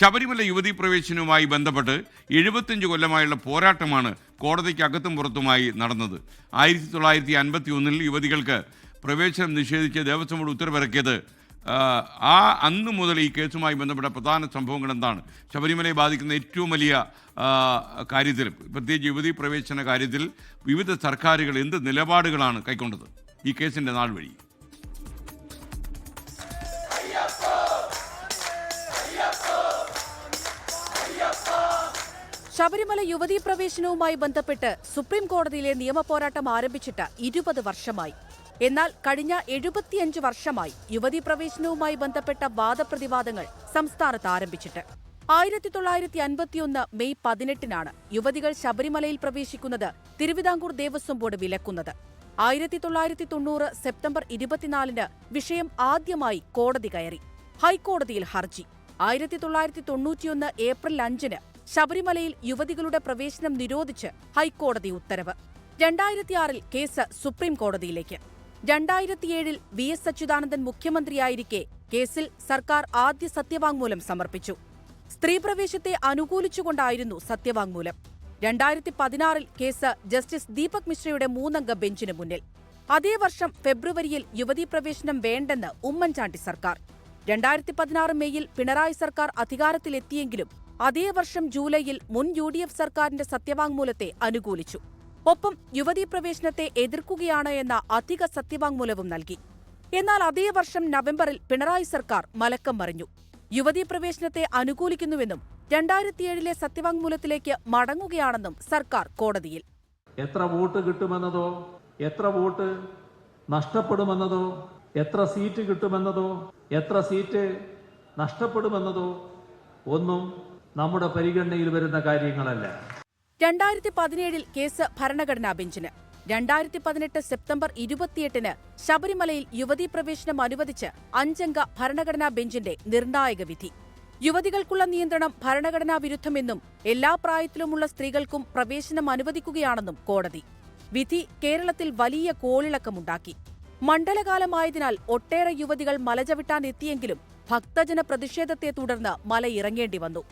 ശബരിമല യുവതീ പ്രവേശനവുമായി ബന്ധപ്പെട്ട് 75 കൊല്ലമായുള്ള പോരാട്ടമാണ് കോടതിക്ക് അകത്തും പുറത്തുമായി നടന്നത്. 1951 യുവതികൾക്ക് പ്രവേശനം നിഷേധിച്ച് ദേവസ്വം ബോർഡ് ഉത്തരവിറക്കിയത്. അന്ന് മുതൽ ഈ കേസുമായി ബന്ധപ്പെട്ട പ്രധാന സംഭവങ്ങൾ എന്താണ്? ശബരിമലയെ ബാധിക്കുന്ന ഏറ്റവും വലിയ കാര്യത്തിൽ, പ്രത്യേകിച്ച് യുവതീ പ്രവേശന കാര്യത്തിൽ വിവിധ സർക്കാരുകൾ എന്ത് നിലപാടുകളാണ് കൈക്കൊണ്ടത് ഈ കേസിൻ്റെ നാൾ വഴി? ശബരിമല യുവതീ പ്രവേശനവുമായി ബന്ധപ്പെട്ട് സുപ്രീം കോടതിയിലെ നിയമപോരാട്ടം ആരംഭിച്ചിട്ട് 20 വർഷമായി. എന്നാൽ കഴിഞ്ഞ 75 വർഷമായി യുവതീ പ്രവേശനവുമായി ബന്ധപ്പെട്ട വാദപ്രതിവാദങ്ങൾ സംസ്ഥാനത്ത് ആരംഭിച്ചിട്ട്. 1951 മെയ് 18-നാണ് യുവതികൾ ശബരിമലയിൽ പ്രവേശിക്കുന്നത് തിരുവിതാംകൂർ ദേവസ്വം ബോർഡ് വിലക്കുന്നത്. 1990 സെപ്റ്റംബർ 24-ന് വിഷയം ആദ്യമായി കോടതി കയറി. ഹൈക്കോടതിയിൽ ഹർജി. 1991 ഏപ്രിൽ 5-ന് ശബരിമലയിൽ യുവതികളുടെ പ്രവേശനം നിരോധിച്ച് ഹൈക്കോടതി ഉത്തരവ്. 2006 കേസ് സുപ്രീം കോടതിയിലേക്ക്. 2007 VS അച്യുതാനന്ദൻ മുഖ്യമന്ത്രിയായിരിക്കെ കേസിൽ സർക്കാർ ആദ്യ സത്യവാങ്മൂലം സമർപ്പിച്ചു. സ്ത്രീപ്രവേശത്തെ അനുകൂലിച്ചുകൊണ്ടായിരുന്നു സത്യവാങ്മൂലം. 2016 കേസ് ജസ്റ്റിസ് ദീപക് മിശ്രയുടെ 3-അംഗ ബെഞ്ചിന് മുന്നിൽ. അതേ വർഷം ഫെബ്രുവരിയിൽ യുവതീ പ്രവേശനം വേണ്ടെന്ന് ഉമ്മൻചാണ്ടി സർക്കാർ. 2016 മെയ്യിൽ പിണറായി സർക്കാർ അധികാരത്തിലെത്തിയെങ്കിലും അതേ വർഷം ജൂലൈയിൽ മുൻ UDF സർക്കാരിന്റെ സത്യവാങ്മൂലത്തെ അനുകൂലിച്ചു. ഒപ്പം യുവതീ പ്രവേശനത്തെ എതിർക്കുകയാണ് എന്ന അധിക സത്യവാങ്മൂലവും നൽകി. എന്നാൽ അതേ വർഷം നവംബറിൽ പിണറായി സർക്കാർ മലക്കം മറിഞ്ഞു. യുവതീ പ്രവേശനത്തെ അനുകൂലിക്കുന്നുവെന്നും 2007 സത്യവാങ്മൂലത്തിലേക്ക് മടങ്ങുകയാണെന്നും സർക്കാർ കോടതിയിൽ. എത്ര വോട്ട് കിട്ടുമെന്നതോ, എത്ര വോട്ട് നഷ്ടപ്പെടുമെന്നതോ, എത്ര സീറ്റ് കിട്ടുമെന്നതോ, എത്ര സീറ്റ് നഷ്ടപ്പെടുമെന്നതോ ഒന്നും നമ്മുടെ പരിഗണനയിൽ വരുന്ന കാര്യങ്ങളല്ല. 2017 കേസ് ഭരണഘടനാ ബെഞ്ചിന്. 2018 സെപ്റ്റംബർ 28-ന് ശബരിമലയിൽ യുവതീ പ്രവേശനം അനുവദിച്ച് 5-അംഗ ഭരണഘടനാ ബെഞ്ചിന്റെ നിർണായക വിധി. യുവതികൾക്കുള്ള നിയന്ത്രണം ഭരണഘടനാ വിരുദ്ധമെന്നും എല്ലാ പ്രായത്തിലുമുള്ള സ്ത്രീകൾക്കും പ്രവേശനം അനുവദിക്കുകയാണെന്നും കോടതി. വിധി കേരളത്തിൽ വലിയ കോളിളക്കമുണ്ടാക്കി. മണ്ഡലകാലമായതിനാൽ ഒട്ടേറെ യുവതികൾ മലചവിട്ടാൻ എത്തിയെങ്കിലും ഭക്തജന പ്രതിഷേധത്തെ തുടർന്ന് മലയിറങ്ങേണ്ടി വന്നു.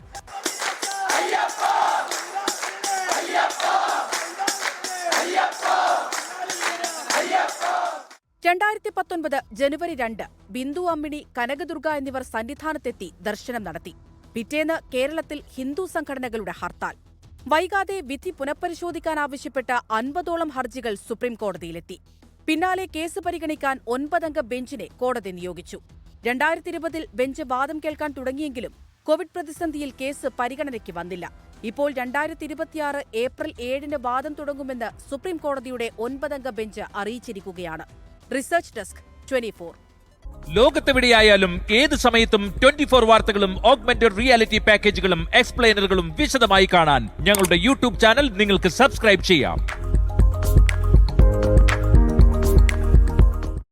2019 ജനുവരി 2 ബിന്ദു അമ്മിണി, കനകദുർഗ എന്നിവർ സന്നിധാനത്തെത്തി ദർശനം നടത്തി. പിറ്റേന്ന് കേരളത്തിൽ ഹിന്ദു സംഘടനകളുടെ ഹർത്താൽ. വൈകാതെ വിധി പുനഃപരിശോധിക്കാനാവശ്യപ്പെട്ട 50ഓളം ഹർജികൾ സുപ്രീം കോടതിയിലെത്തി. പിന്നാലെ കേസ് പരിഗണിക്കാൻ 9-അംഗ ബെഞ്ചിനെ കോടതി നിയോഗിച്ചു. 2020 ബെഞ്ച് വാദം കേൾക്കാൻ തുടങ്ങിയെങ്കിലും കോവിഡ് പ്രതിസന്ധിയിൽ കേസ് പരിഗണനയ്ക്ക് വന്നില്ല. ഇപ്പോൾ 2026 ഏപ്രിൽ 7-ന് വാദം തുടങ്ങുമെന്ന് സുപ്രീം കോടതിയുടെ 9-അംഗ ബെഞ്ച് അറിയിച്ചിരിക്കുകയാണ്. Research desk 24. ലോകത്തെവിടെയായാലും ഏത് സമയത്തും 24 വാർത്തകളും ഓഗ്മെന്റഡ് റിയാലിറ്റി പാക്കേജുകളും എക്സ്പ്ലെയിനറുകളും വിശദമായി കാണാൻ ഞങ്ങളുടെ യൂട്യൂബ് ചാനൽ നിങ്ങൾക്ക് സബ്സ്ക്രൈബ് ചെയ്യാം.